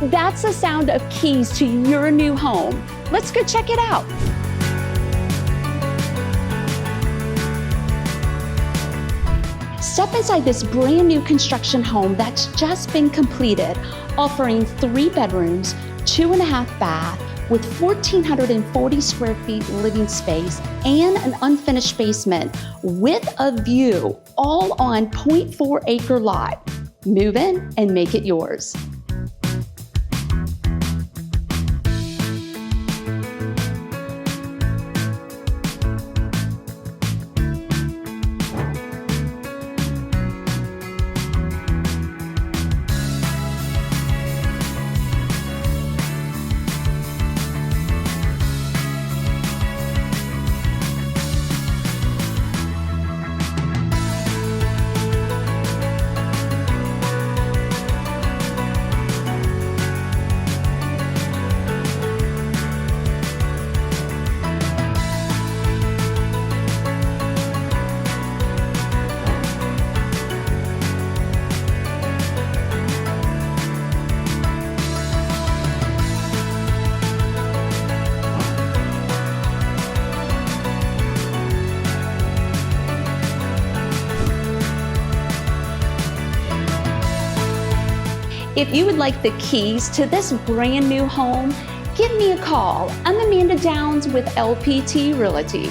That's the sound of keys to your new home. Let's go check it out. Step inside this brand new construction home that's just been completed, offering 3 bedrooms, 2.5 baths, with 1,440 square feet living space and an unfinished basement with a view, all on 0.4 acre lot. Move in and make it yours. If you would like the keys to this brand new home, give me a call. I'm Amanda Downs with LPT Realty.